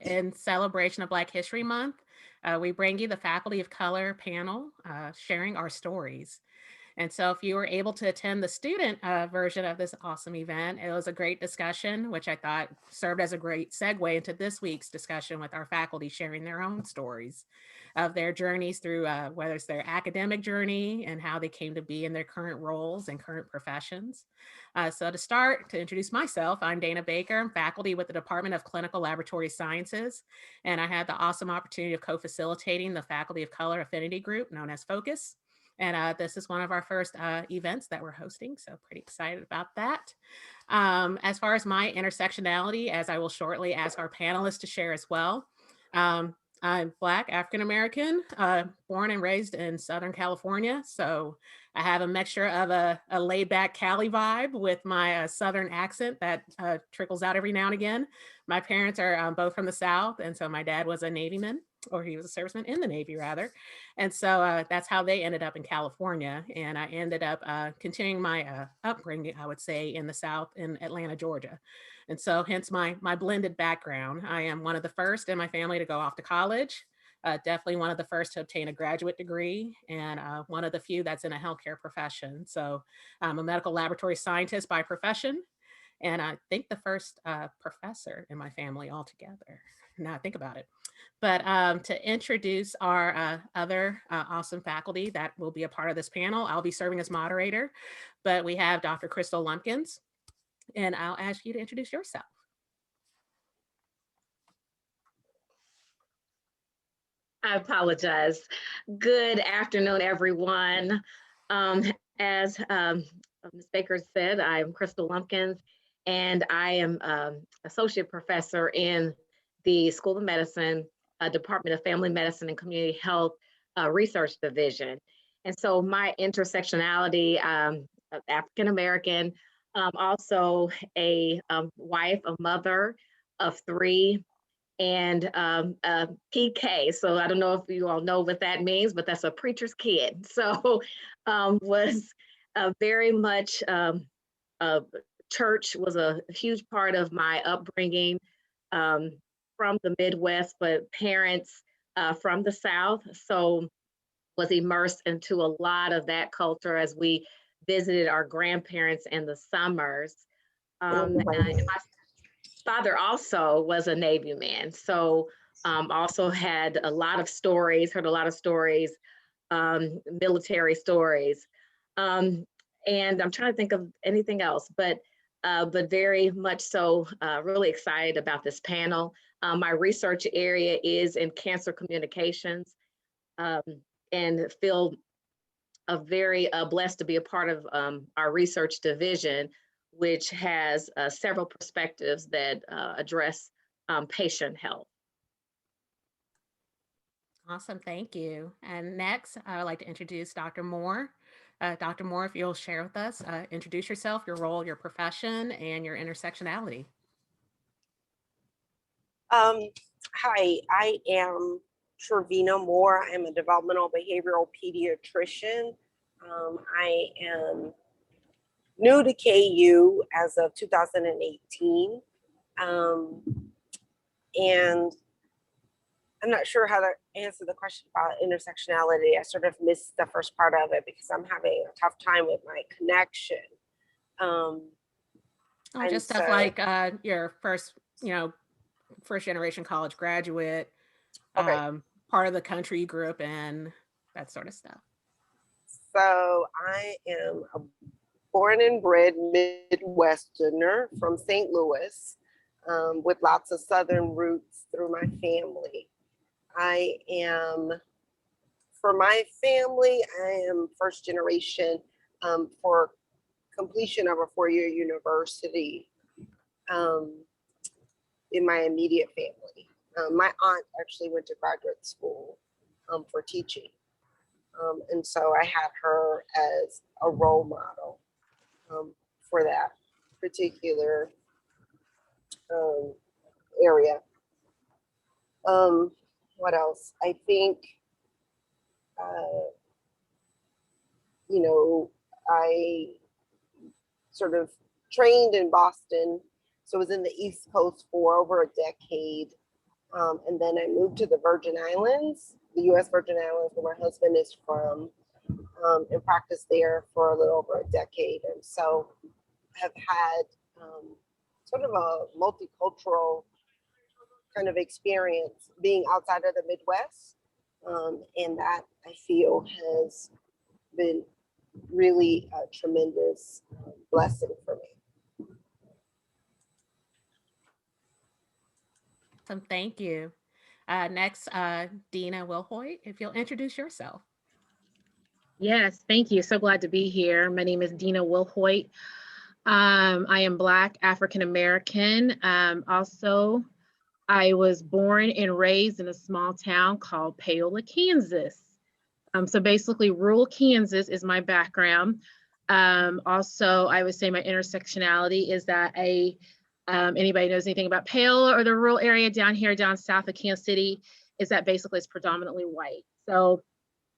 in celebration of Black History Month, we bring you the Faculty of Color panel sharing our stories. And so, if you were able to attend the student version of this awesome event, it was a great discussion, which I thought served as a great segue into this week's discussion with our faculty sharing their own stories of their journeys through whether it's their academic journey and how they came to be in their current roles and current professions. So, to start, to introduce myself, I'm Dana Baker. I'm faculty with the Department of Clinical Laboratory Sciences, and I had the awesome opportunity of co facilitating the Faculty of Color Affinity Group known as FOCUS. And this is one of our first events that we're hosting, so pretty excited about that. As far as my intersectionality, as I will shortly ask our panelists to share as well, I'm Black, African American, born and raised in Southern California. So I have a mixture of a laid back Cali vibe with my Southern accent that trickles out every now and again. My parents are both from the South. And so my dad was a Navyman, or he was a serviceman in the Navy rather. And so that's how they ended up in California. And I ended up continuing my upbringing, I would say, in the South in Atlanta, Georgia. And so hence my blended background. I am one of the first in my family to go off to college. Definitely one of the first to obtain a graduate degree, and one of the few that's in a healthcare profession. So I'm a medical laboratory scientist by profession, and I think the first professor in my family altogether. Now I think about it. But to introduce our other awesome faculty that will be a part of this panel, I'll be serving as moderator. But we have Dr. Crystal Lumpkins, and I'll ask you to introduce yourself. I apologize. Good afternoon, everyone. As Ms. Baker said, I'm Crystal Lumpkins, and I am associate professor in the School of Medicine, Department of Family Medicine and Community Health Research Division. And so my intersectionality, African American, also a wife, a mother of three, and PK. So I don't know if you all know what that means, but that's a preacher's kid. So was very much church was a huge part of my upbringing, from the Midwest, but parents from the South. So was immersed into a lot of that culture as we visited our grandparents in the summers. And my father also was a Navy man, so also had a lot of stories, heard a lot of stories, military stories. And I'm trying to think of anything else, but very much so really excited about this panel. My research area is in cancer communications, and feel very blessed to be a part of our research division, which has several perspectives that address patient health. Awesome, thank you. And next, I would like to introduce Dr. Moore. Dr. Moore, if you'll share with us, introduce yourself, your role, your profession, and your intersectionality. Hi, I am Trevina Moore. I'm a developmental behavioral pediatrician. I am new to KU as of 2018. And I'm not sure how to answer the question about intersectionality. I sort of missed the first part of it because I'm having a tough time with my connection. Just stuff like your first, first generation college graduate, okay. Part of the country you grew up in, that sort of stuff. So I am a born and bred Midwesterner from St. Louis, with lots of Southern roots through my family. I am, for my family, I am first generation for completion of a four-year university in my immediate family. My aunt actually went to graduate school for teaching. And so I had her as a role model for that particular area. What else? I think, I sort of trained in Boston, so I was in the East Coast for over a decade, And then I moved to the Virgin Islands, the U.S. Virgin Islands, where my husband is from, and practiced there for a little over a decade. And so have had sort of a multicultural kind of experience being outside of the Midwest. And that I feel has been really a tremendous blessing for me. So thank you. Next, Dina Wilhoit, if you'll introduce yourself. Yes, thank you. So glad to be here. My name is Dina Wilhoit. I am Black African American. Also, I was born and raised in a small town called Paola, Kansas. So basically, rural Kansas is my background. Also, I would say my intersectionality is that anybody knows anything about Paola or the rural area down here, down south of Kansas City, is that basically it's predominantly white. So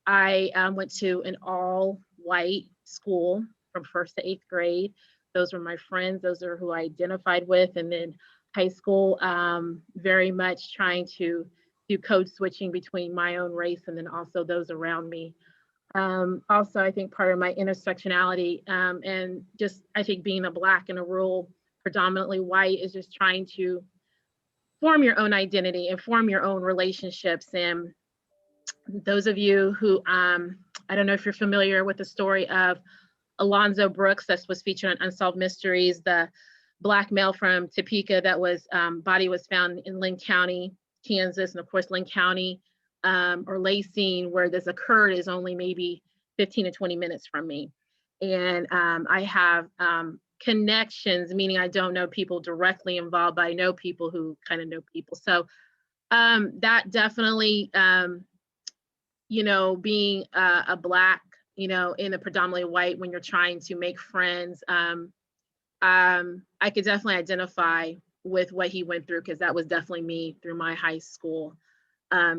I went to an all white school from first to eighth grade. Those were my friends. Those are who I identified with. And then high school, very much trying to do code switching between my own race and then also those around me. Also, I think part of my intersectionality and just I think being a Black in a rural, predominantly white is just trying to form your own identity and form your own relationships. And those of you who, I don't know if you're familiar with the story of Alonzo Brooks that was featured on Unsolved Mysteries, the Black male from Topeka that was body was found in Lynn County, Kansas, and of course Lynn County or Lacing, where this occurred, is only maybe 15 to 20 minutes from me. And I have connections, meaning I don't know people directly involved, but I know people who kind of know people. So that definitely being a Black, in a predominantly white, when you're trying to make friends, I could definitely identify with what he went through because that was definitely me through my high school.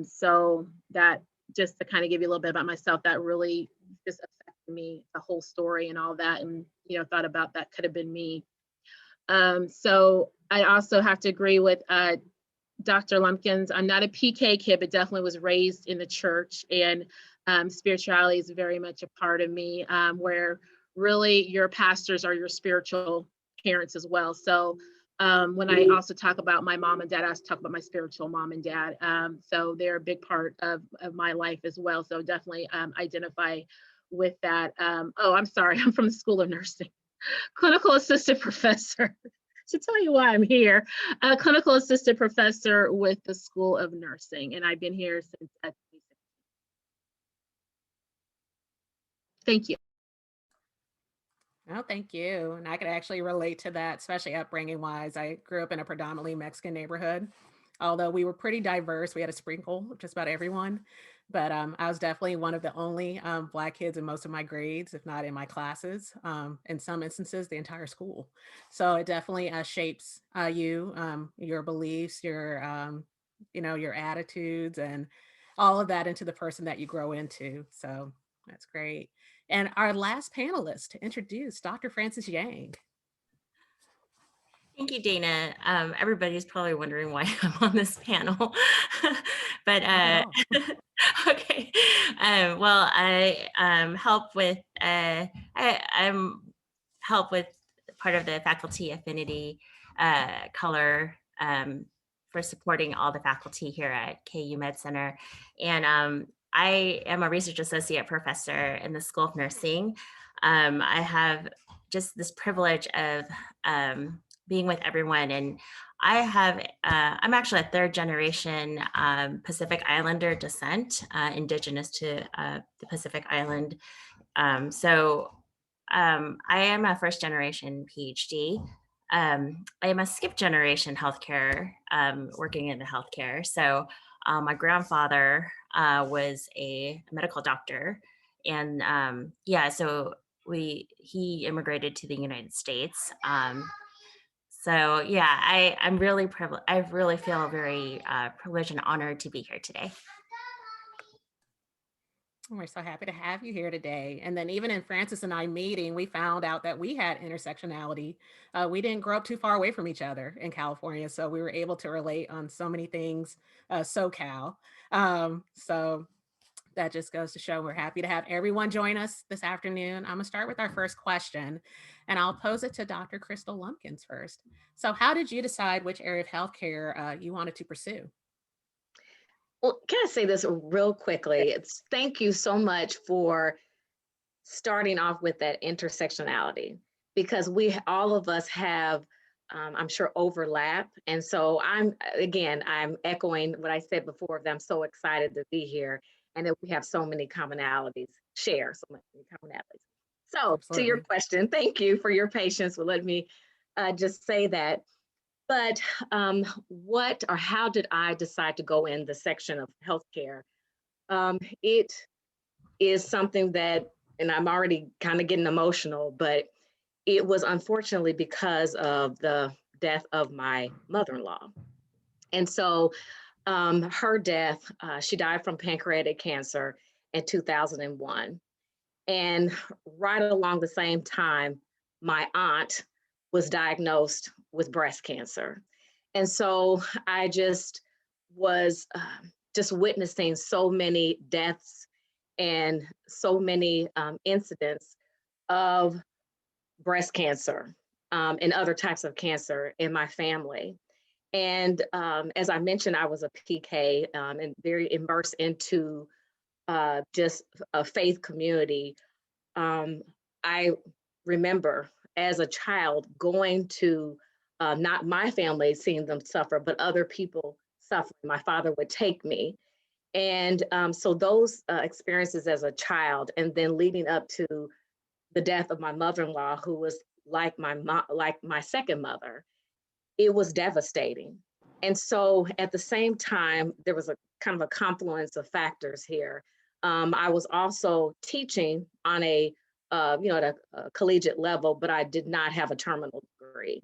So that, just to kind of give you a little bit about myself, that really just affected me, the whole story and all that, and thought about that could have been me. So I also have to agree with Dr. Lumpkins. I'm not a PK kid, but definitely was raised in the church, and spirituality is very much a part of me, where really your pastors are your spiritual parents as well. So when I also talk about my mom and dad, I also talk about my spiritual mom and dad. So they're a big part of my life as well. So definitely identify with that. Oh, I'm sorry, I'm from the School of Nursing, clinical assistant professor. To tell you why I'm here, a clinical assistant professor with the School of Nursing, and I've been here since 2016. Thank you. Oh, thank you. And I could actually relate to that, especially upbringing wise. I grew up in a predominantly Mexican neighborhood. Although we were pretty diverse, we had a sprinkle of just about everyone. But I was definitely one of the only Black kids in most of my grades, if not in my classes. In some instances, the entire school. So it definitely shapes you, your beliefs, your attitudes, and all of that into the person that you grow into. So that's great. And our last panelist to introduce, Dr. Frances Yang. Thank you, Dana. Everybody's probably wondering why I'm on this panel, but okay. Well, I help with I'm help with part of the faculty affinity color for supporting all the faculty here at KU Med Center, and I am a research associate professor in the School of Nursing. I have just this privilege of being with everyone. And I'm actually a third generation Pacific Islander descent, indigenous to the Pacific Island. I am a first generation PhD. I am a skip generation healthcare, working in the healthcare. So my grandfather was a medical doctor. And so he immigrated to the United States. I'm really privileged. I really feel very privileged and honored to be here today. We're so happy to have you here today. And then even in Francis and I meeting, we found out that we had intersectionality. We didn't grow up too far away from each other in California, so we were able to relate on so many things, SoCal. So that just goes to show we're happy to have everyone join us this afternoon. I'm gonna start with our first question, and I'll pose it to Dr. Crystal Lumpkins first. So, how did you decide which area of healthcare you wanted to pursue? Well, can I say this real quickly? It's thank you so much for starting off with that intersectionality because we all of us have I'm sure overlap, and so I'm echoing what I said before that I'm so excited to be here and that we have so many commonalities, share so many commonalities. So to your Absolutely. question, thank you for your patience with letting me just say that. But what or how did I decide to go in the section of healthcare? It is something that, and I'm already kind of getting emotional, but it was unfortunately because of the death of my mother-in-law. And so her death, she died from pancreatic cancer in 2001. And right along the same time, my aunt was diagnosed with breast cancer. And so I just was just witnessing so many deaths and so many incidents of breast cancer and other types of cancer in my family. And as I mentioned, I was a PK and very immersed into just a faith community. um, I remember as a child going to not my family seeing them suffer, but other people suffering. My father would take me. And so those experiences as a child, and then leading up to the death of my mother-in-law, who was like my mom, like my second mother, it was devastating. And so at the same time, there was a kind of a confluence of factors here. I was also teaching on at a collegiate level, but I did not have a terminal degree.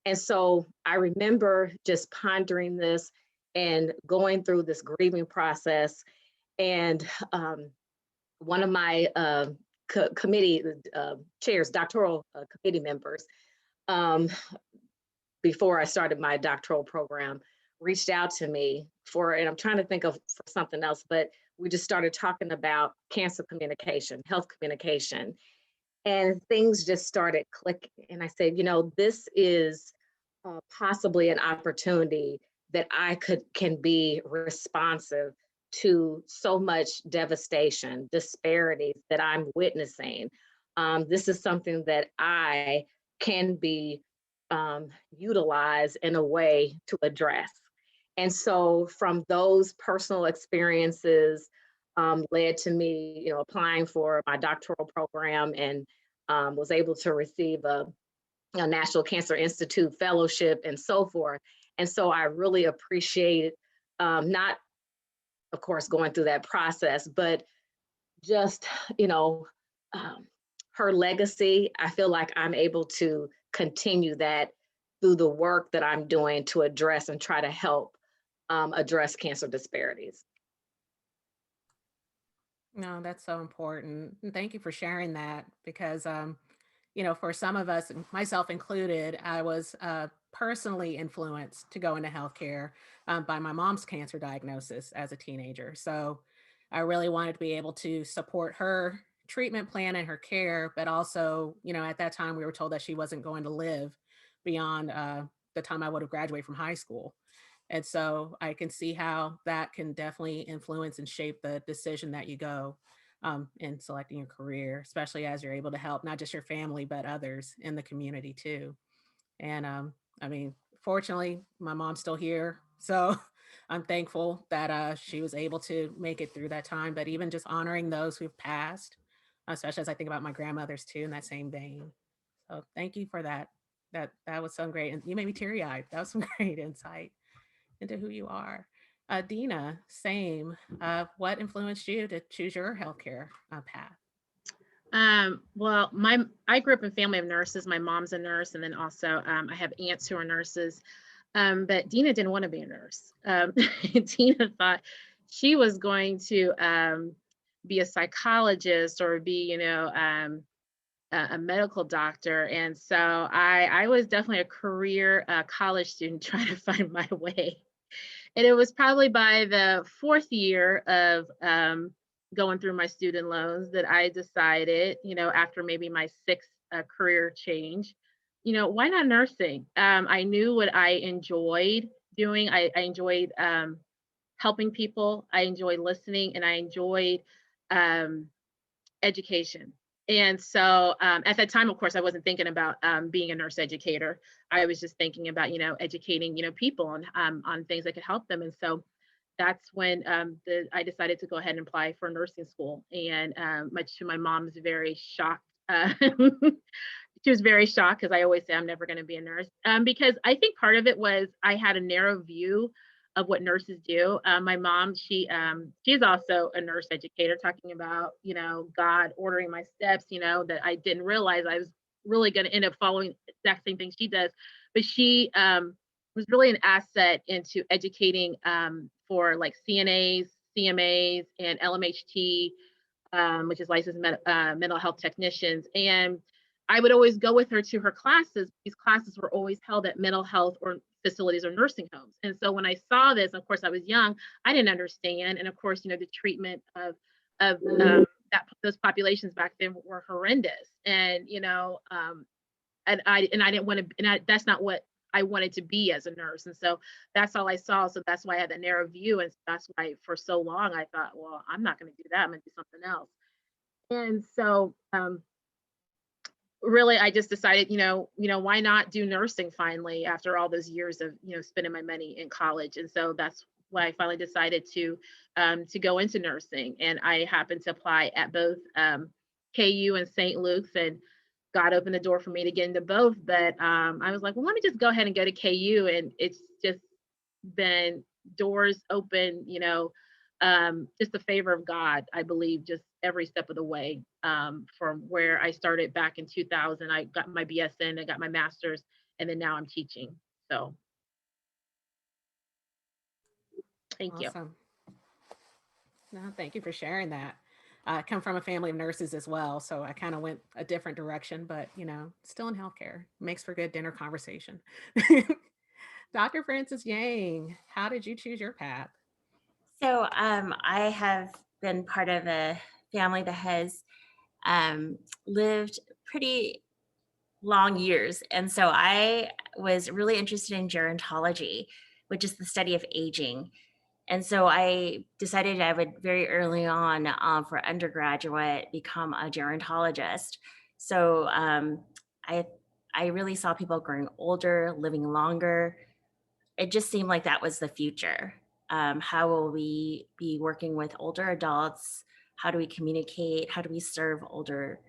And so I remember just pondering this and going through this grieving process. And one of my committee chairs, doctoral committee members, um, before I started my doctoral program, reached out to me and I'm trying to think of for something else, but we just started talking about cancer communication, health communication, and things just started clicking. And I said, this is possibly an opportunity that can be responsive to so much devastation, disparities that I'm witnessing. This is something that I can be utilized in a way to address. And so from those personal experiences led to me, applying for my doctoral program and was able to receive a National Cancer Institute fellowship and so forth. And so I really appreciate not, of course, going through that process, but just, you know, um, her legacy. I feel like I'm able to continue that through the work that I'm doing to address and try to help address cancer disparities. No, that's so important. And thank you for sharing that because, for some of us, myself included, I was personally influenced to go into healthcare by my mom's cancer diagnosis as a teenager. So I really wanted to be able to support her treatment plan and her care, but also, at that time we were told that she wasn't going to live beyond the time I would have graduated from high school. And so I can see how that can definitely influence and shape the decision that you go in selecting your career, especially as you're able to help not just your family, but others in the community too. And I mean, fortunately, my mom's still here. So I'm thankful that she was able to make it through that time. But even just honoring those who've passed, especially as I think about my grandmothers too, in that same vein. So thank you for that. That was so great. And you made me teary eyed. That was some great insight into who you are. Dina, same. What influenced you to choose your healthcare path? Well, I grew up in a family of nurses. My mom's a nurse, and then also I have aunts who are nurses. But Dina didn't want to be a nurse. Dina thought she was going to be a psychologist or be, a medical doctor. And so I was definitely a career college student trying to find my way. And it was probably by the fourth year of going through my student loans that I decided, after maybe my sixth career change, why not nursing? I knew what I enjoyed doing. I enjoyed helping people. I enjoyed listening, and I enjoyed um, education. And so at that time, of course, I wasn't thinking about being a nurse educator. I was just thinking about, educating, people on things that could help them. And so that's when I decided to go ahead and apply for nursing school. And much to my mom's very shocked, she was very shocked because I always say I'm never going to be a nurse. Because I think part of it was I had a narrow view of what nurses do. My mom, she's also a nurse educator, talking about God ordering my steps. That I didn't realize I was really going to end up following the exact same thing she does. But she was really an asset into educating for like CNAs, CMAs, and LMHT, which is licensed mental health technicians. And I would always go with her to her classes. These classes were always held at mental health or facilities or nursing homes. And so when I saw this, of course, I was young, I didn't understand. And of course, the treatment of those populations back then were horrendous. And and I didn't want to, that's not what I wanted to be as a nurse. And so that's all I saw. So that's why I had that narrow view. And that's why for so long I thought, well, I'm not going to do that. I'm going to do something else. And so really I just decided, why not do nursing finally after all those years of, spending my money in college. And so that's why I finally decided to go into nursing. And I happened to apply at both KU and St. Luke's, and God opened the door for me to get into both. But I was like, well, let me just go ahead and go to KU. And it's just been doors open, just the favor of God, I believe, just every step of the way. From where I started back in 2000, I got my BSN, I got my master's, and then now I'm teaching. So thank you. Awesome. No, thank you for sharing that. I come from a family of nurses as well, so I kind of went a different direction, but still in healthcare. Makes for good dinner conversation. Dr. Francis Yang, how did you choose your path? So I have been part of a family that has lived pretty long years. And so I was really interested in gerontology, which is the study of aging. And so I decided I would very early on for undergraduate become a gerontologist. So I I really saw people growing older, living longer. It just seemed like that was the future. How will we be working with older adults? How do we communicate? How do we serve older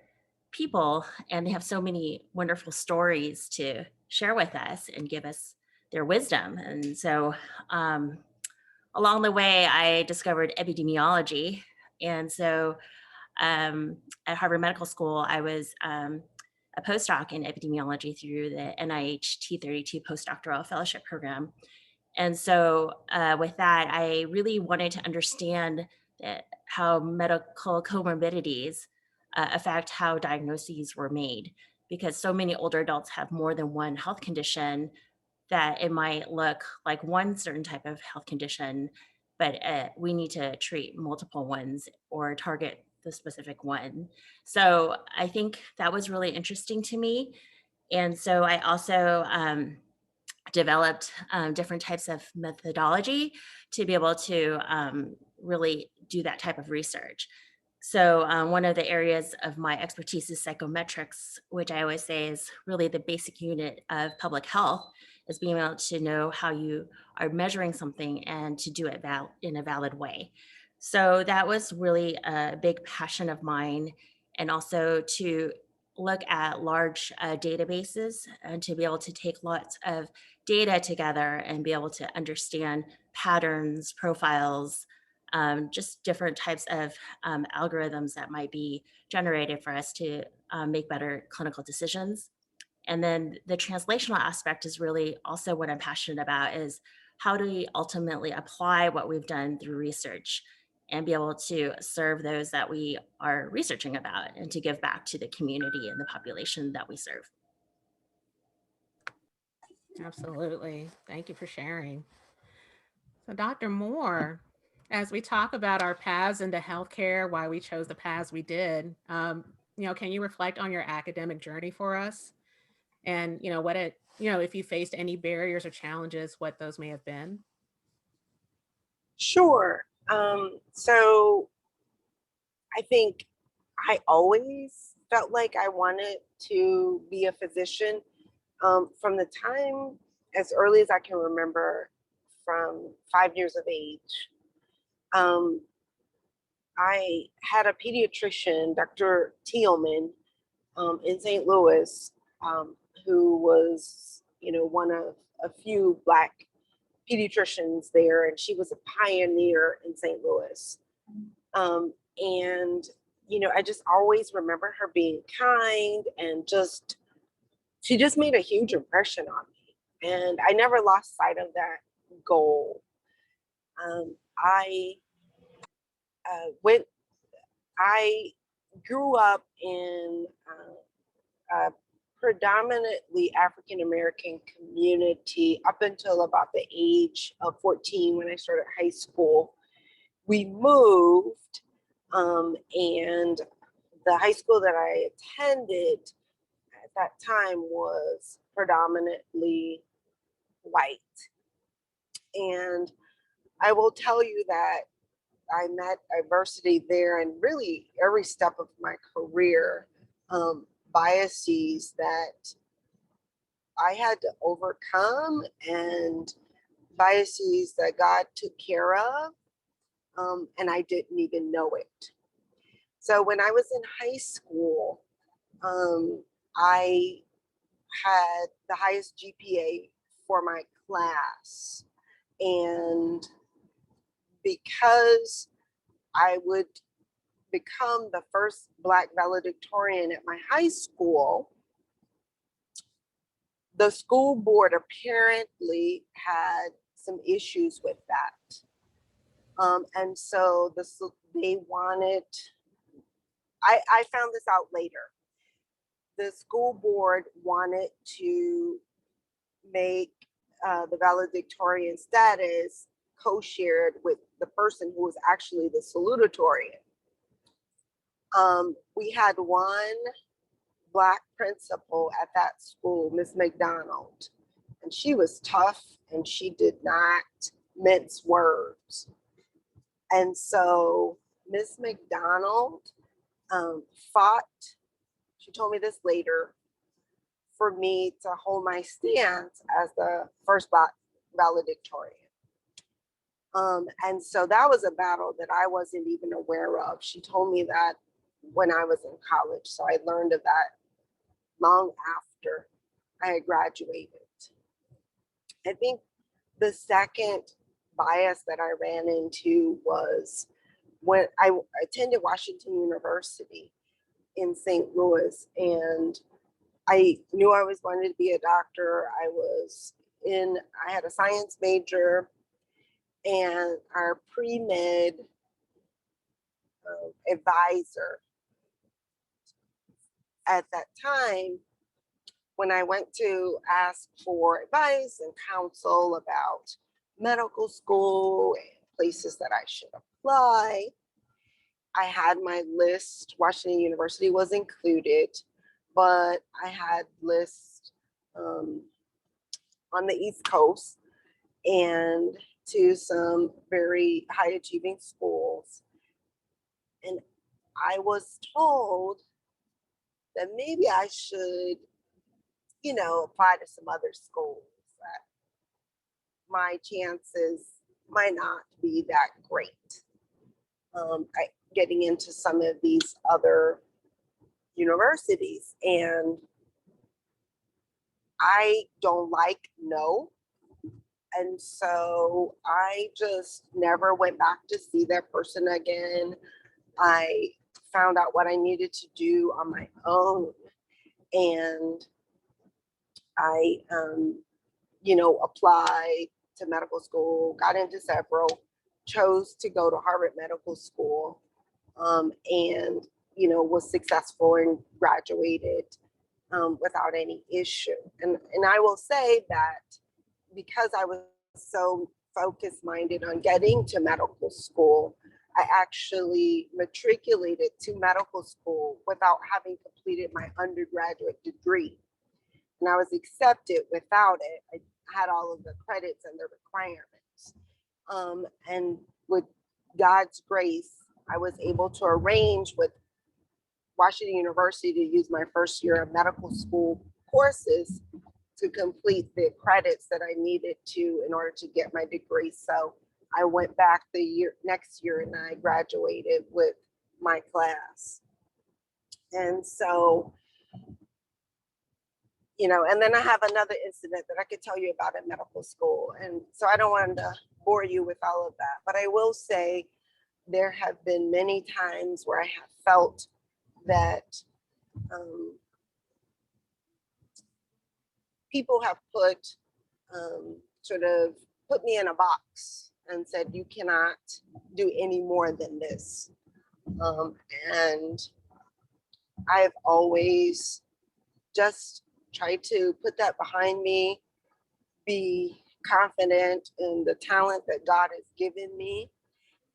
people? And they have so many wonderful stories to share with us and give us their wisdom. And so along the way, I discovered epidemiology. And so at Harvard Medical School, I was a postdoc in epidemiology through the NIH T32 postdoctoral fellowship program. And so with that, I really wanted to understand how medical comorbidities affect how diagnoses were made, because so many older adults have more than one health condition that it might look like one certain type of health condition, but we need to treat multiple ones or target the specific one. So I think that was really interesting to me. And so I also developed different types of methodology to be able to really do that type of research. So one of the areas of my expertise is psychometrics, which I always say is really the basic unit of public health, is being able to know how you are measuring something and to do it in a valid way. So that was really a big passion of mine, and also to look at large databases and to be able to take lots of data together and be able to understand patterns, profiles, just different types of algorithms that might be generated for us to make better clinical decisions. And then the translational aspect is really also what I'm passionate about, is how do we ultimately apply what we've done through research and be able to serve those that we are researching about and to give back to the community and the population that we serve. Absolutely. Thank you for sharing. So, Dr. Moore, as we talk about our paths into healthcare, why we chose the paths we did, can you reflect on your academic journey for us? And, if you faced any barriers or challenges, what those may have been? Sure. So I think I always felt like I wanted to be a physician from the time as early as I can remember, from 5 years of age. Um, I had a pediatrician, Dr. Thielman, in St. Louis, who was, one of a few Black pediatricians there, and she was a pioneer in St. Louis. And I just always remember her being kind and she just made a huge impression on me. And I never lost sight of that goal. I went, I grew up in a predominantly African American community up until about the age of 14 when I started high school. We moved, and the high school that I attended at that time was predominantly white. And I will tell you that I met adversity there, and really every step of my career, biases that I had to overcome, and biases that God took care of, and I didn't even know it. So when I was in high school, I had the highest GPA for my class. And because I would become the first Black valedictorian at my high school, the school board apparently had some issues with that. And so they wanted, I found this out later. The school board wanted to make the valedictorian status co-shared with the person who was actually the salutatorian. We had one Black principal at that school, Miss McDonald, and she was tough and she did not mince words. And so Miss McDonald fought, she told me this later, for me to hold my stance as the first Black valedictorian. And so that was a battle that I wasn't even aware of. She told me that when I was in college. So I learned of that long after I had graduated. I think the second bias that I ran into was when I attended Washington University in St. Louis, and I knew I was going to be a doctor. I had a science major, and our pre-med advisor at that time, when I went to ask for advice and counsel about medical school and places that I should apply, I had my list. Washington University was included, but I had lists on the East Coast and to some very high achieving schools. And I was told that maybe I should, apply to some other schools, that my chances might not be that great. Getting into some of these other universities. And I don't like no. And so I just never went back to see that person again. I found out what I needed to do on my own. And I, applied to medical school, got into several, chose to go to Harvard Medical School, and, was successful and graduated without any issue. And I will say that because I was so focused minded on getting to medical school, I actually matriculated to medical school without having completed my undergraduate degree. And I was accepted without it. I had all of the credits and the requirements. And with God's grace, I was able to arrange with Washington University to use my first year of medical school courses to complete the credits that I needed to in order to get my degree. So I went back the next year and I graduated with my class. And so, and then I have another incident that I could tell you about at medical school. And so I don't want to bore you with all of that, but I will say there have been many times where I have felt that people have put me in a box and said, you cannot do any more than this. And I've always just tried to put that behind me, be confident in the talent that God has given me,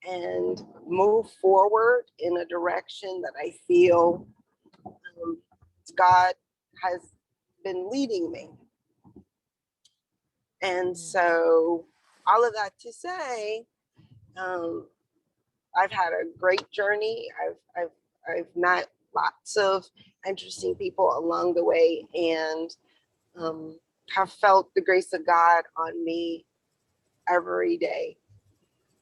and move forward in a direction that I feel God has been leading me. And so all of that to say, I've had a great journey. I've met lots of interesting people along the way, and have felt the grace of God on me every day.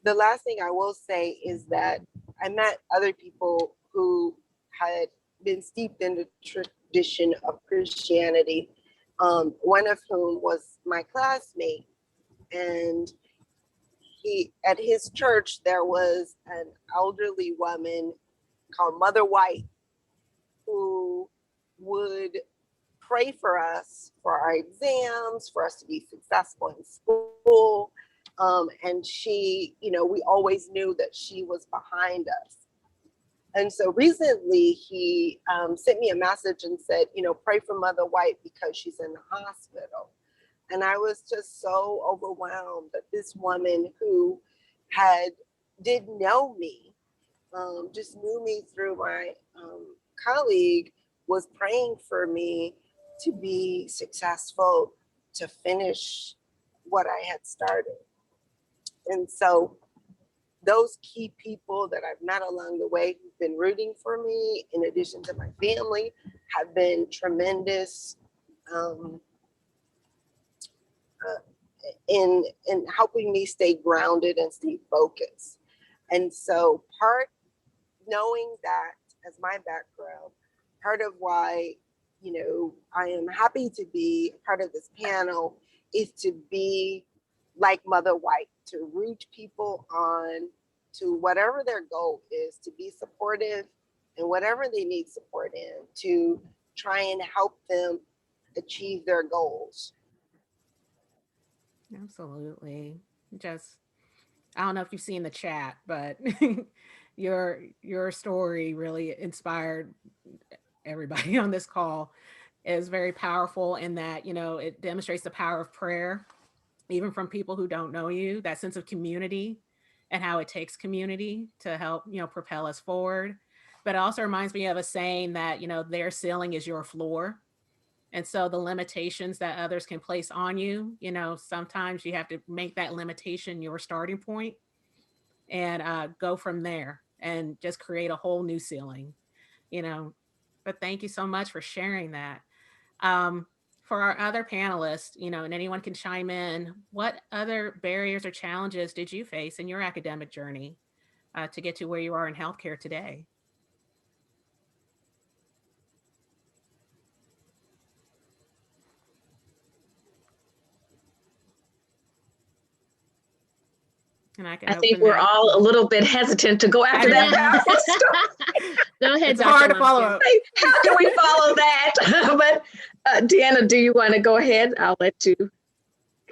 The last thing I will say is that I met other people who had been steeped in the tradition of Christianity, one of whom was my classmate. And at his church, there was an elderly woman called Mother White who would pray for us for our exams, for us to be successful in school. And she, we always knew that she was behind us. And so recently he sent me a message and said, pray for Mother White because she's in the hospital. And I was just so overwhelmed that this woman who didn't know me, just knew me through my colleague, was praying for me to be successful, to finish what I had started. And so those key people that I've met along the way who've been rooting for me, in addition to my family, have been tremendous in helping me stay grounded and stay focused. And so knowing that as my background, part of why, I am happy to be part of this panel is to be like Mother White, to root people on to whatever their goal is, to be supportive and whatever they need support in, to try and help them achieve their goals. Absolutely. I don't know if you've seen the chat, but your story really inspired everybody on this call. Is very powerful in that, it demonstrates the power of prayer, even from people who don't know you, that sense of community and how it takes community to help, propel us forward. But it also reminds me of a saying that, their ceiling is your floor. And so the limitations that others can place on you, sometimes you have to make that limitation your starting point and go from there and just create a whole new ceiling, But thank you so much for sharing that. For our other panelists, and anyone can chime in, what other barriers or challenges did you face in your academic journey to get to where you are in healthcare today? And I can I think open we're that. all a little bit hesitant to go after that powerful story. Go ahead, It's Dr. hard to Lumpkin. follow up. How can we follow that? But Deanna, do you want to go ahead? I'll let you.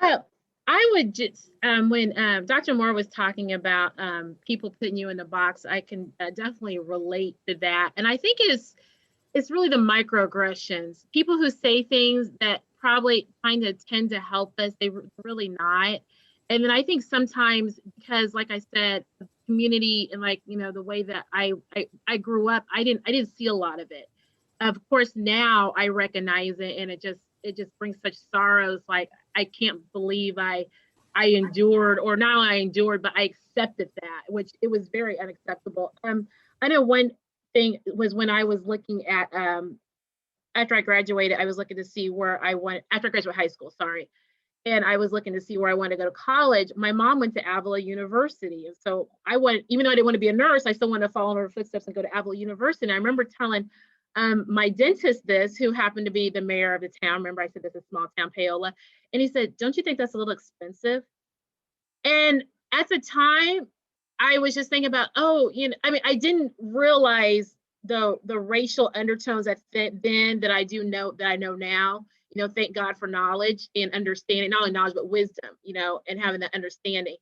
Oh, I would just, when Dr. Moore was talking about people putting you in the box, I can definitely relate to that. And I think it's really the microaggressions. People who say things that probably kind of tend to help us, really not. And then I think sometimes because, like I said, the community and like the way that I grew up, I didn't see a lot of it. Of course, now I recognize it, and it just brings such sorrows. Like I can't believe I endured, or not I endured, but I accepted that, which it was very unacceptable. I know one thing was when I was looking at after I graduated, I was looking to see where I went after I graduated high school, sorry. And I was looking to see where I wanted to go to college. My mom went to Avila University. And so I went, even though I didn't want to be a nurse, I still wanted to follow in her footsteps and go to Avila University. And I remember telling my dentist this, who happened to be the mayor of the town. Remember, I said this is a small town, Paola. And he said, "Don't you think that's a little expensive?" And at the time, I was just thinking about, oh, I mean, I didn't realize the racial undertones that then that I know now. Thank God for knowledge and understanding, not only knowledge but wisdom, and having that understanding.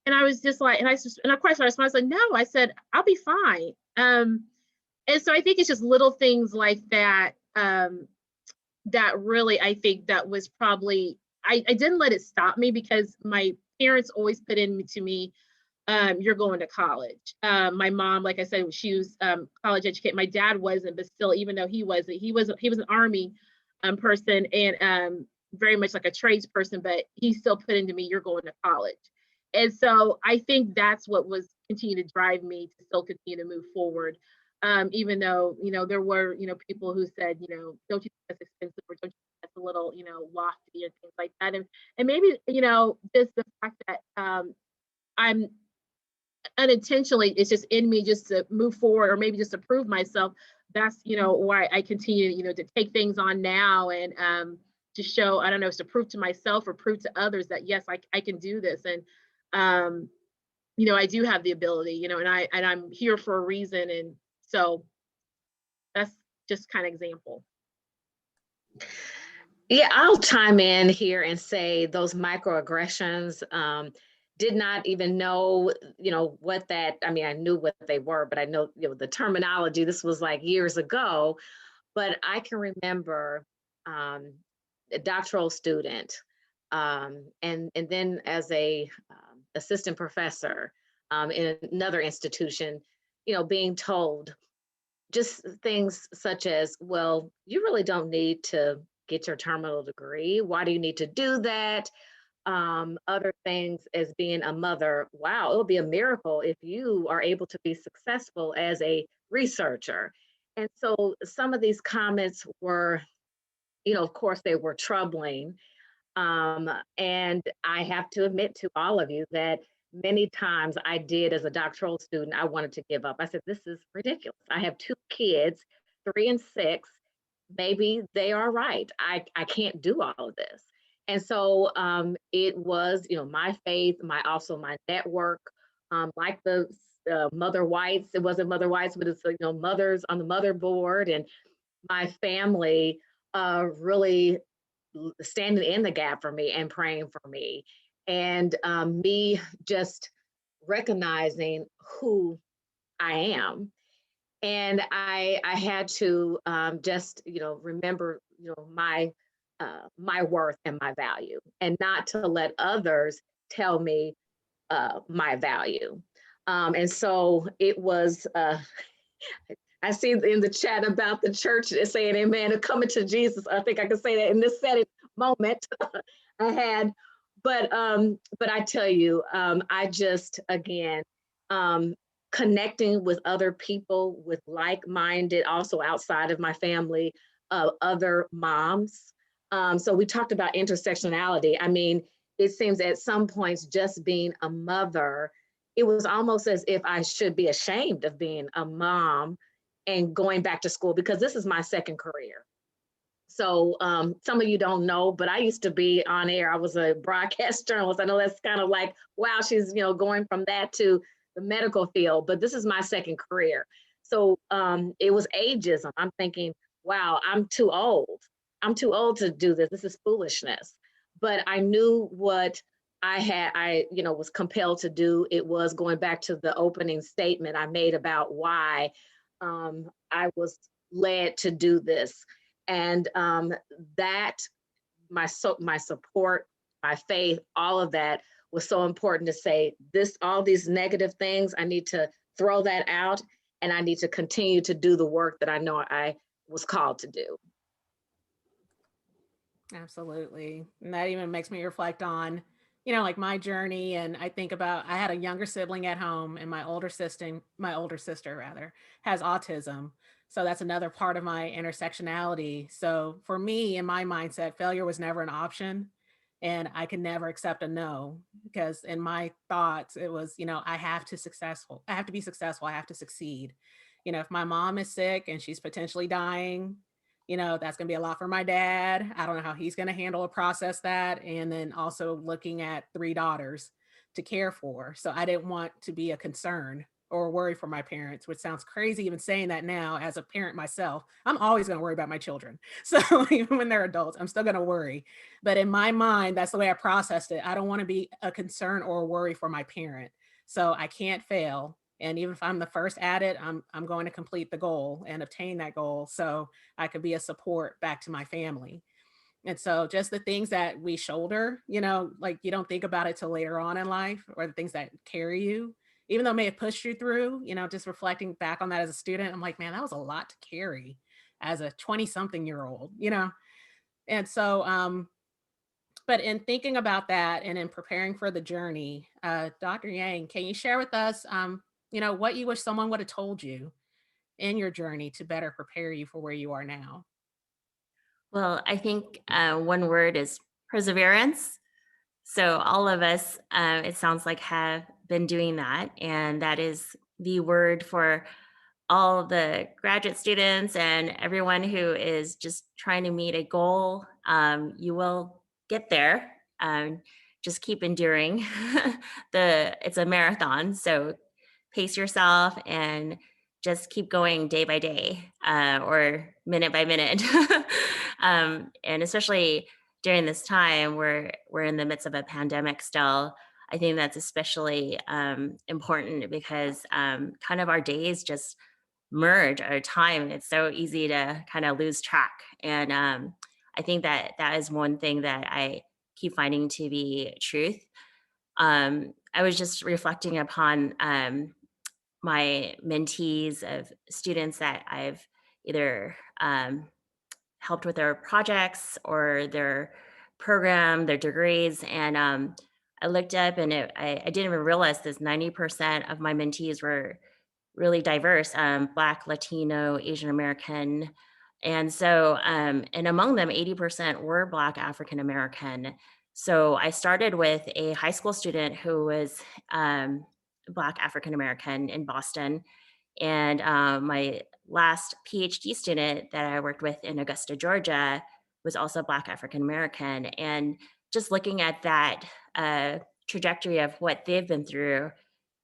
And I was just like, and of course I was like, no, I said I'll be fine. And so I think it's just little things like that that really, I think that was probably, I didn't let it stop me because my parents always put into me, you're going to college. My mom, like I said, she was college educated. My dad wasn't, but still, even though he was an army person and very much like a trades person, but he still put into me, you're going to college. And so I think that's what was continue to drive me to still continue to move forward. Even though, there were, people who said, don't you think that's expensive, or don't you think that's a little, lofty and things like that. And maybe, just the fact that I'm unintentionally, it's just in me just to move forward, or maybe just to prove myself. That's why I continue to take things on now, and to show, I don't know, it's to prove to myself or prove to others that yes, I can do this. And I do have the ability, and I'm here for a reason. And so that's just kind of example. Yeah, I'll chime in here and say those microaggressions, did not even know, what that, I mean, I knew what they were, but I know, the terminology, this was like years ago, but I can remember a doctoral student, and then as a assistant professor in another institution, being told just things such as, well, you really don't need to get your terminal degree. Why do you need to do that? Other things as being a mother, wow, it would be a miracle if you are able to be successful as a researcher. And so some of these comments were, of course, they were troubling. And I have to admit to all of you that many times I did, as a doctoral student, I wanted to give up. I said, this is ridiculous. I have 2 kids, 3 and 6. Maybe they are right. I can't do all of this. And so it was, my faith, also my network, like the Mother Whites. It wasn't Mother Whites, but it's mothers on the motherboard, and my family really standing in the gap for me and praying for me, and me just recognizing who I am. And I had to just remember my worth and my value, and not to let others tell me my value. And so it was. I see in the chat about the church saying amen and coming to Jesus. I think I can say that in this setting moment I had. But I tell you, I just, again, connecting with other people with like-minded, also outside of my family, other moms. So we talked about intersectionality. I mean, it seems at some points just being a mother, it was almost as if I should be ashamed of being a mom and going back to school, because this is my second career. So some of you don't know, but I used to be on air. I was a broadcast journalist. I know that's kind of like, wow, she's going from that to the medical field, but this is my second career. So it was ageism. I'm thinking, wow, I'm too old. I'm too old to do this. This is foolishness. but I knew what was compelled to do. It was going back to the opening statement I made about why I was led to do this. And that my support, my faith, all of that was so important to say this, all these negative things, I need to throw that out and I need to continue to do the work that I know I was called to do. Absolutely. And that even makes me reflect on, like my journey. And I think about I had a younger sibling at home, and my older sister rather, has autism. So that's another part of my intersectionality. So for me, in my mindset, failure was never an option. And I could never accept a no, because in my thoughts, it was, I have to be successful. I have to succeed. If my mom is sick and she's potentially dying, that's going to be a lot for my dad. I don't know how he's going to handle or process that. And then also looking at 3 daughters to care for. So I didn't want to be a concern or a worry for my parents, which sounds crazy even saying that now as a parent myself. I'm always going to worry about my children. So even when they're adults, I'm still going to worry. But in my mind, that's the way I processed it. I don't want to be a concern or a worry for my parent. So I can't fail. And even if I'm the first at it, I'm going to complete the goal and obtain that goal. So I could be a support back to my family. And so just the things that we shoulder, like you don't think about it till later on in life, or the things that carry you, even though it may have pushed you through, just reflecting back on that as a student, I'm like, man, that was a lot to carry as a 20 something year old. And so, but in thinking about that and in preparing for the journey, Dr. Yang, can you share with us, what you wish someone would have told you in your journey to better prepare you for where you are now? Well, I think one word is perseverance. So all of us, it sounds like, have been doing that, and that is the word for all the graduate students and everyone who is just trying to meet a goal. You will get there. Just keep enduring. It's a marathon, so pace yourself and just keep going day by day, or minute by minute. And especially during this time where we're in the midst of a pandemic still, I think that's especially important because kind of our days just merge our time. It's so easy to kind of lose track. And I think that that is one thing that I keep finding to be truth. I was just reflecting upon my mentees of students that I've either helped with their projects or their program, their degrees. And I looked up and I didn't even realize this 90% of my mentees were really diverse, Black, Latino, Asian American. And so, and among them, 80% were Black African American. So I started with a high school student who was Black African American in Boston. And my last PhD student that I worked with in Augusta, Georgia, was also Black African American. And just looking at that trajectory of what they've been through,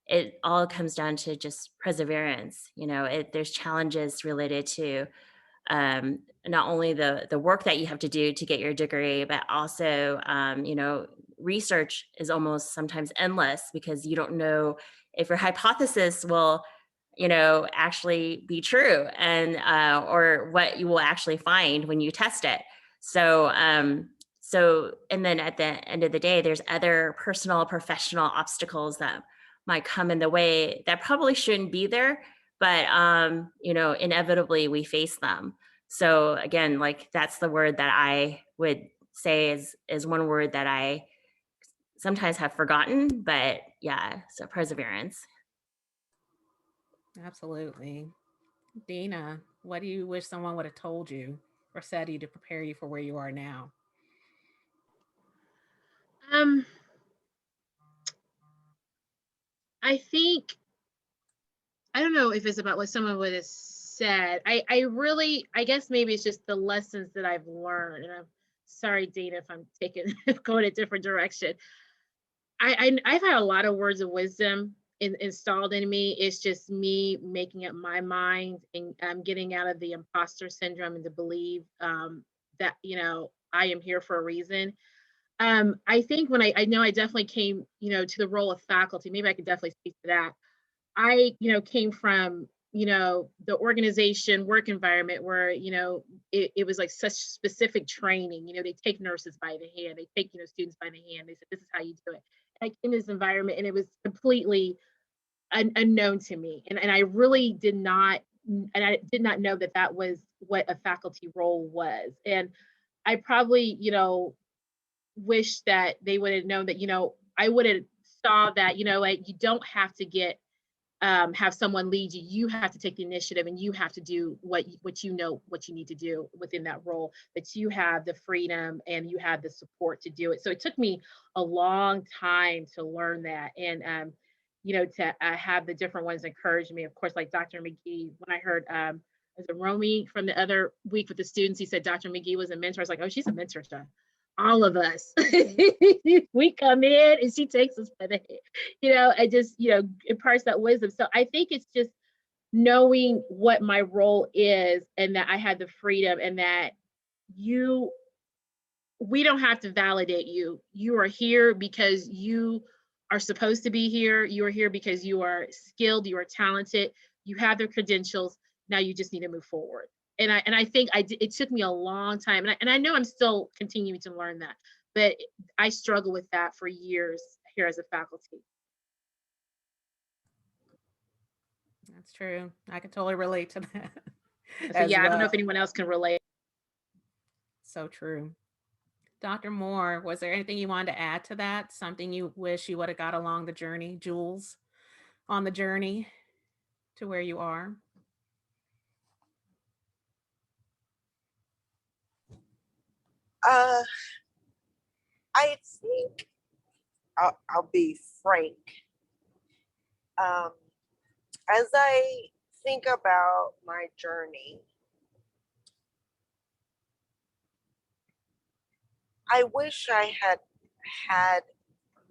it all comes down to just perseverance. There's challenges related to not only the work that you have to do to get your degree, but also research is almost sometimes endless because you don't know if your hypothesis will actually be true, and or what you will actually find when you test it. So and then at the end of the day, there's other personal professional obstacles that might come in the way that probably shouldn't be there, but inevitably we face them. So again, like that's the word that I would say is one word that I sometimes have forgotten, but yeah, so perseverance. Absolutely. Dina, what do you wish someone would have told you or said to you to prepare you for where you are now? Um, I think I don't know if it's about what someone would have said. I really, I guess maybe it's just the lessons that I've learned. And I'm sorry, Dana, if I'm taking going a different direction. I've had a lot of words of wisdom installed in me. It's just me making up my mind and getting out of the imposter syndrome and to believe that I am here for a reason. I think when I know I definitely came, to the role of faculty, maybe I could definitely speak to that. I, came from, the organization work environment where, it was like such specific training. They take nurses by the hand, they take, students by the hand. They said, this is how you do it. And I came to this environment and it was completely unknown to me. And I really did not, and I did not know that that was what a faculty role was. And I probably, wish that they would have known that, I would have saw that, like you don't have to have someone lead you. You have to take the initiative and you have to do what you know what you need to do within that role. That you have the freedom and you have the support to do it. So it took me a long time to learn that, and to have the different ones encourage me. Of course, like Dr. McGee. When I heard as a Romy from the other week with the students, he said Dr. McGee was a mentor. I was like, oh, she's a mentor to all of us. We come in and she takes us by the hand, and just, imparts that wisdom. So I think it's just knowing what my role is and that I had the freedom and that you, we don't have to validate you. You are here because you are supposed to be here. You are here because you are skilled, you are talented, you have the credentials. Now you just need to move forward. And I think it took me a long time. And I know I'm still continuing to learn that, but I struggle with that for years here as a faculty. That's true. I can totally relate to that So as yeah, I don't know well. if anyone else can relate. So true. Dr. Moore, was there anything you wanted to add to that? Something you wish you would have got along the journey, Jules, on the journey to where you are? Uh, I think I'll be frank. Um, as I think about my journey, I wish I had had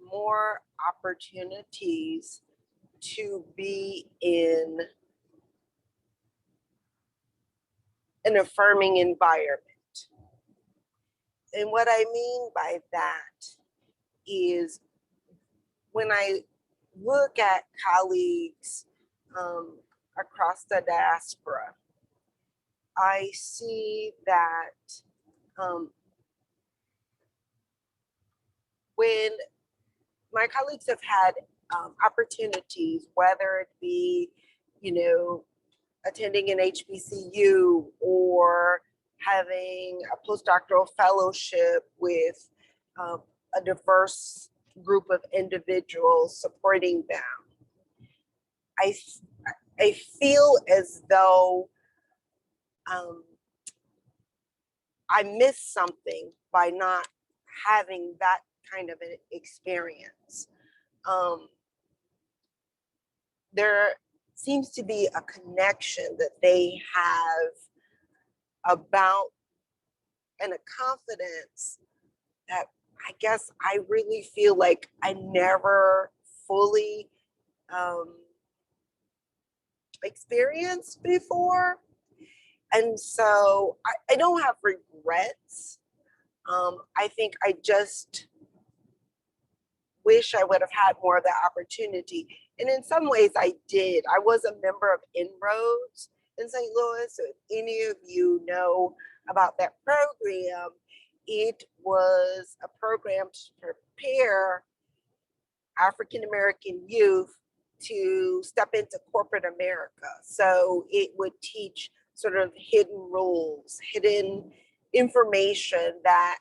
more opportunities to be in an affirming environment. And what I mean by that is when I look at colleagues um, across the diaspora, I see that um, when my colleagues have had opportunities, whether it be, you know, attending an HBCU or having a postdoctoral fellowship with um, a diverse group of individuals supporting them, I, I feel as though um, I missed something by not having that kind of an experience. Um, there seems to be a connection that they have about and a confidence that I guess I really feel like I never fully um, experienced before. And so I don't have regrets. I think I just wish I would have had more of that opportunity. And in some ways I did. I was a member of Inroads in St. Louis. So if any of you know about that program, it was a program to prepare African American youth to step into corporate America. So it would teach sort of hidden rules, hidden information that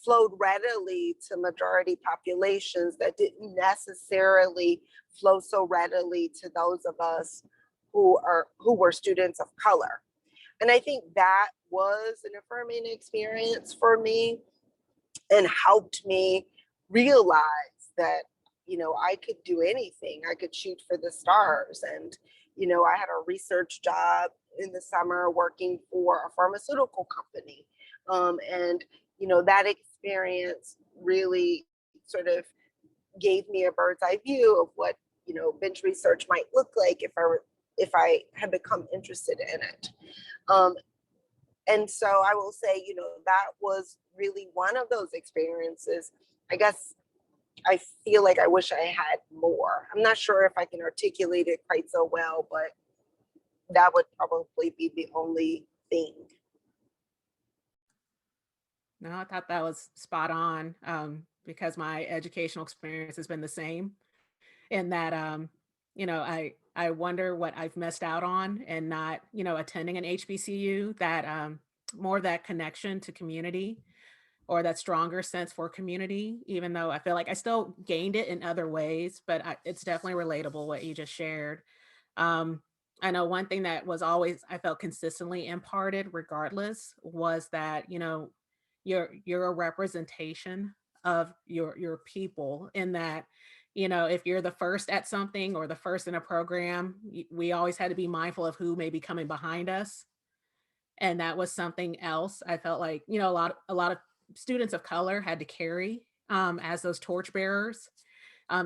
flowed readily to majority populations that didn't necessarily flow so readily to those of us who were students of color. And I think that was an affirming experience for me and helped me realize that, you know, I could do anything. I could shoot for the stars. And, you know, I had a research job in the summer working for a pharmaceutical company. And, you know, that experience really sort of gave me a bird's eye view of what, you know, bench research might look like if I had become interested in it. And so I will say, that was really one of those experiences. I guess I feel like I wish I had more. I'm not sure if I can articulate it quite so well, but that would probably be the only thing. No, I thought that was spot on, because my educational experience has been the same in that, I wonder what I've missed out on and not, attending an HBCU, that more of that connection to community or that stronger sense for community, even though I feel like I still gained it in other ways, but it's definitely relatable what you just shared. Um, I know one thing that was always, I felt consistently imparted regardless, was that, you're a representation of your people, in that, if you're the first at something or the first in a program, we always had to be mindful of who may be coming behind us. And that was something else I felt like, a lot of students of color had to carry, as those torchbearers,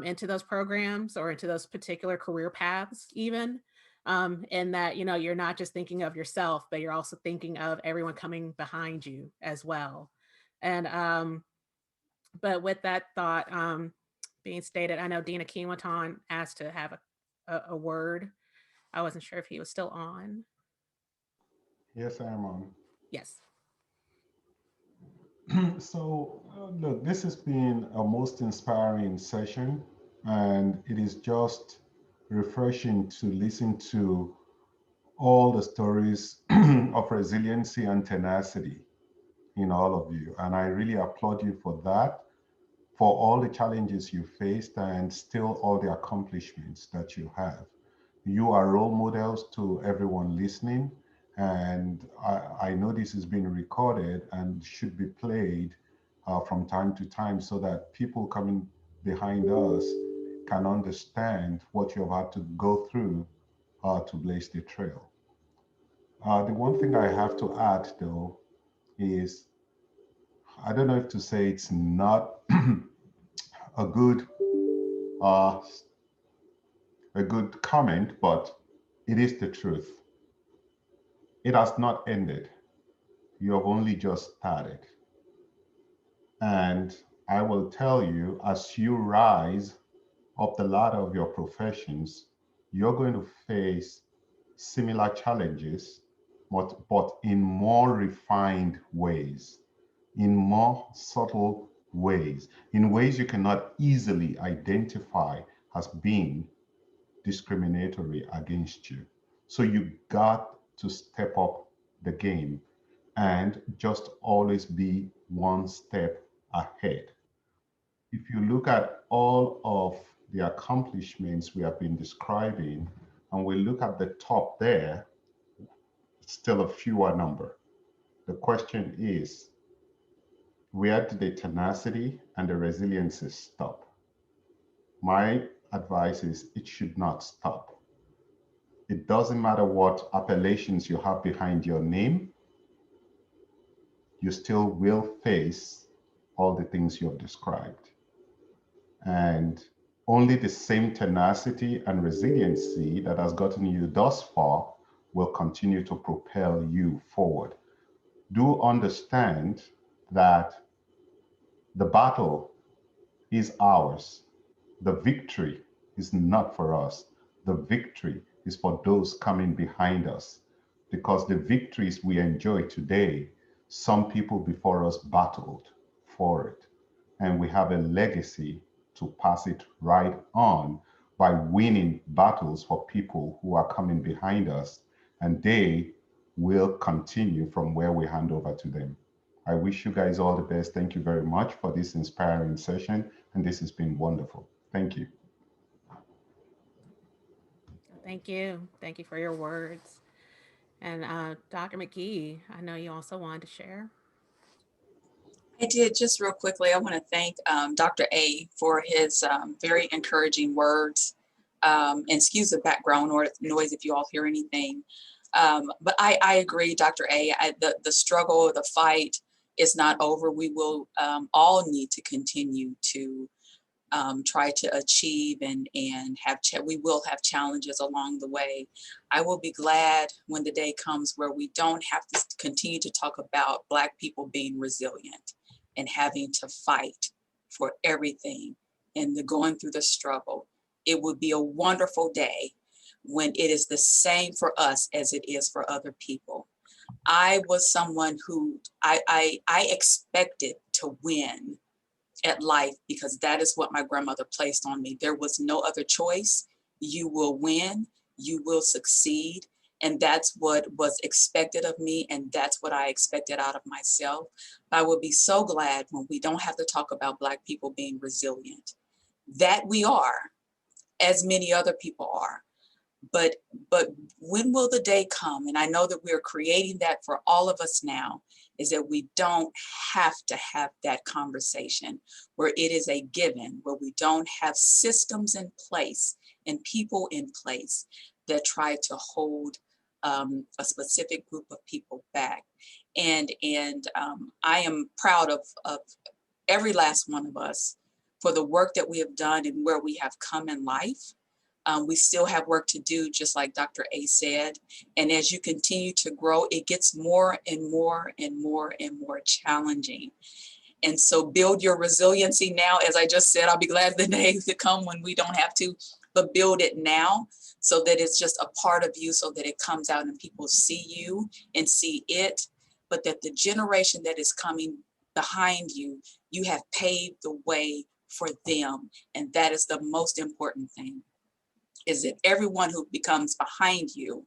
into those programs or into those particular career paths even. And that, you're not just thinking of yourself, but you're also thinking of everyone coming behind you as well. And but with that thought being stated, I know Dina Kiwaton asked to have a word. I wasn't sure if he was still on. Yes, I am on. Yes. So, look, this has been a most inspiring session, and it is just refreshing to listen to all the stories of resiliency and tenacity in all of you. And I really applaud you for that, for all the challenges you faced, and still all the accomplishments that you have. You are role models to everyone listening. And I know this is being recorded and should be played from time to time so that people coming behind us can understand what you've had to go through to blaze the trail. The one thing I have to add, though, is I don't know if to say it's not a good uh, a good comment, but it is the truth. It has not ended. You have only just started. And I will tell you, as you rise up the ladder of your professions, you're going to face similar challenges, but in more refined ways, in more subtle ways, in ways you cannot easily identify as being discriminatory against you. So you got to step up the game and just always be one step ahead. If you look at all of the accomplishments we have been describing, and we look at the top there, still a fewer number. The question is, where did the tenacity and the resiliency stop? My advice is it should not stop. It doesn't matter what appellations you have behind your name, you still will face all the things you have described. And only the same tenacity and resiliency that has gotten you thus far will continue to propel you forward. Do understand that the battle is ours. The victory is not for us. The victory is for those coming behind us. Because the victories we enjoy today, some people before us battled for it. And we have a legacy to pass it right on by winning battles for people who are coming behind us. And they will continue from where we hand over to them. I wish you guys all the best. Thank you very much for this inspiring session. And this has been wonderful. Thank you. Thank you. Thank you for your words. And Dr. McGee, I know you also wanted to share. I did. Just real quickly, I want to thank Dr. A for his very encouraging words. And excuse the background or noise if you all hear anything. But I agree, Dr. A, the struggle, the fight is not over. We will all need to continue to try to achieve and have, we will have challenges along the way. I will be glad when the day comes where we don't have to continue to talk about Black people being resilient and having to fight for everything and going through the struggle. It would be a wonderful day when it is the same for us as it is for other people. I was someone who I expected to win at life because that is what my grandmother placed on me. There was no other choice. You will win, you will succeed. And that's what was expected of me. And that's what I expected out of myself. I would be so glad when we don't have to talk about Black people being resilient, that we are, as many other people are. But when will the day come? And I know that we're creating that for all of us now, is that we don't have to have that conversation where it is a given, where we don't have systems in place and people in place that try to hold a specific group of people back. And I am proud of every last one of us for the work that we have done and where we have come in life. We still have work to do, just like Dr. A said. And as you continue to grow, it gets more and more and more and more challenging. And so build your resiliency now. As I just said, I'll be glad the day to come when we don't have to, but build it now so that it's just a part of you, so that it comes out and people see you and see it, but that the generation that is coming behind you, you have paved the way for them. And that is the most important thing, is that everyone who becomes behind you,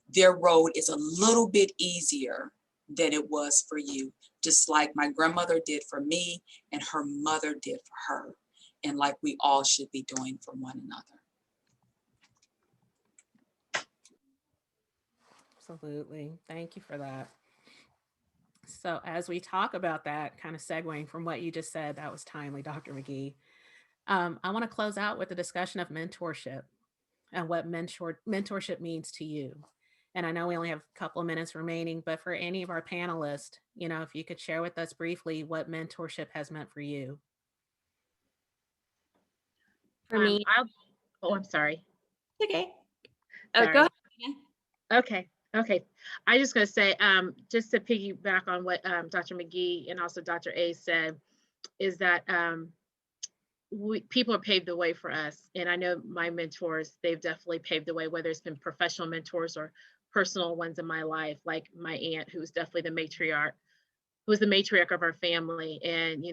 their road is a little bit easier than it was for you, just like my grandmother did for me and her mother did for her, and like we all should be doing for one another. Absolutely. Thank you for that. So, as we talk about that, kind of segueing from what you just said, that was timely, Dr. McGee. I want to close out with a discussion of mentorship and what mentorship means to you. And I know we only have a couple of minutes remaining, but for any of our panelists, if you could share with us briefly what mentorship has meant for you. For me, I'm sorry. okay. Oh, Sorry. go ahead. Okay. I just gonna say, just to piggyback on what Dr. McGee and also Dr. A said, is that people have paved the way for us. And I know my mentors, they've definitely paved the way, whether it's been professional mentors or personal ones in my life, like my aunt, who was definitely the matriarch, who was the matriarch of our family. And,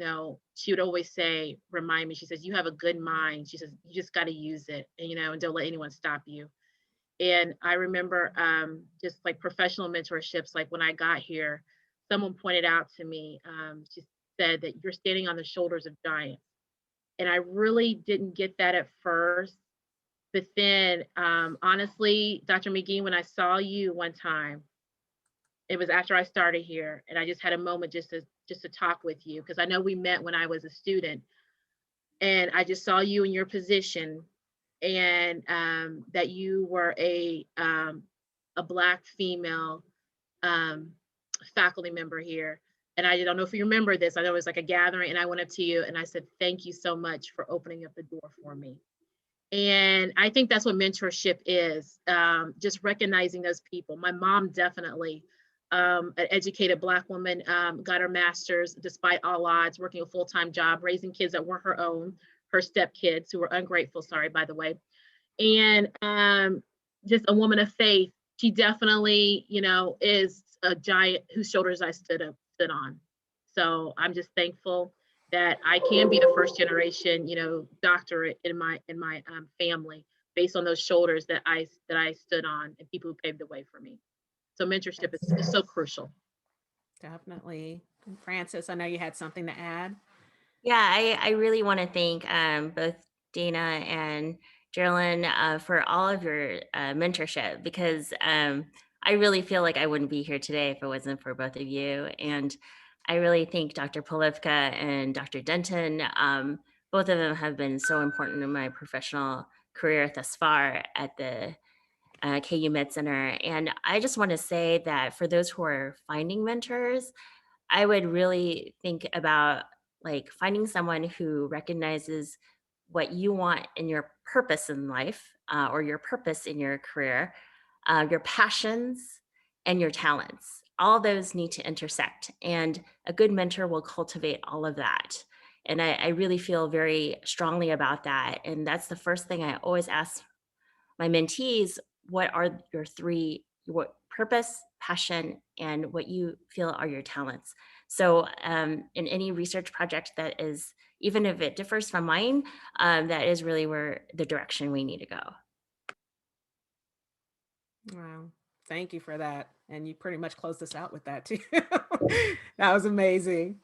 she would always say, remind me, she says, you have a good mind. She says, you just got to use it, and don't let anyone stop you. And I remember just like professional mentorships, like when I got here, someone pointed out to me, she said that you're standing on the shoulders of giants. And I really didn't get that at first. But then, honestly, Dr. McGee, when I saw you one time, it was after I started here, and I just had a moment just to talk with you, because I know we met when I was a student, and I just saw you in your position, and that you were a Black female faculty member here. And I don't know if you remember this. I know it was like a gathering, and I went up to you and I said, thank you so much for opening up the door for me. And I think that's what mentorship is, just recognizing those people. My mom definitely, an educated Black woman, got her master's despite all odds, working a full-time job, raising kids that weren't her own, her stepkids who were ungrateful, sorry, by the way. And just a woman of faith. She definitely, is a giant whose shoulders I stood on. So I'm just thankful that I can be the first generation, doctorate in my family, based on those shoulders that I stood on, and people who paved the way for me. So mentorship is so crucial. Definitely. And Frances, I know you had something to add. Yeah, I really want to thank both Dana and Geraldine for all of your mentorship, because I really feel like I wouldn't be here today if it wasn't for both of you. And I really thank Dr. Polivka and Dr. Denton. Both of them have been so important in my professional career thus far at the KU Med Center. And I just want to say that for those who are finding mentors, I would really think about like finding someone who recognizes what you want in your purpose in life, or your purpose in your career, your passions and your talents. All those need to intersect, and a good mentor will cultivate all of that. And I really feel very strongly about that. And that's the first thing I always ask my mentees: what are your three, what purpose, passion, and what you feel are your talents? So in any research project that is, even if it differs from mine, that is really where the direction we need to go. Wow. Thank you for that. And you pretty much closed us out with that too. That was amazing.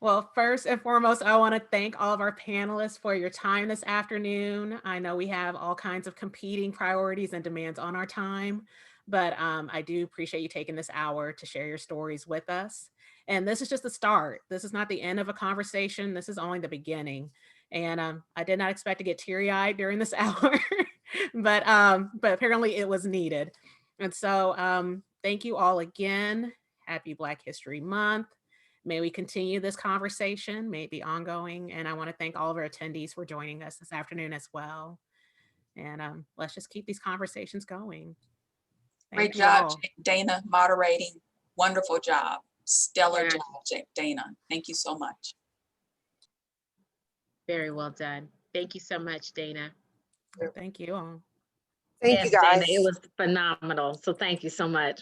Well, first and foremost, I want to thank all of our panelists for your time this afternoon. I know we have all kinds of competing priorities and demands on our time, but I do appreciate you taking this hour to share your stories with us. And this is just the start. This is not the end of a conversation. This is only the beginning. And I did not expect to get teary-eyed during this hour, but apparently it was needed. And so thank you all again. Happy Black History Month. May we continue this conversation, may it be ongoing. And I want to thank all of our attendees for joining us this afternoon as well. And let's just keep these conversations going. Great Thank you job, all. Dana, moderating. Wonderful job. Stellar Yeah. job, Dana. Thank you so much. Very well done. Thank you so much, Dana. Thank you all. Thank Yes, you guys. Dana, it was phenomenal. So thank you so much.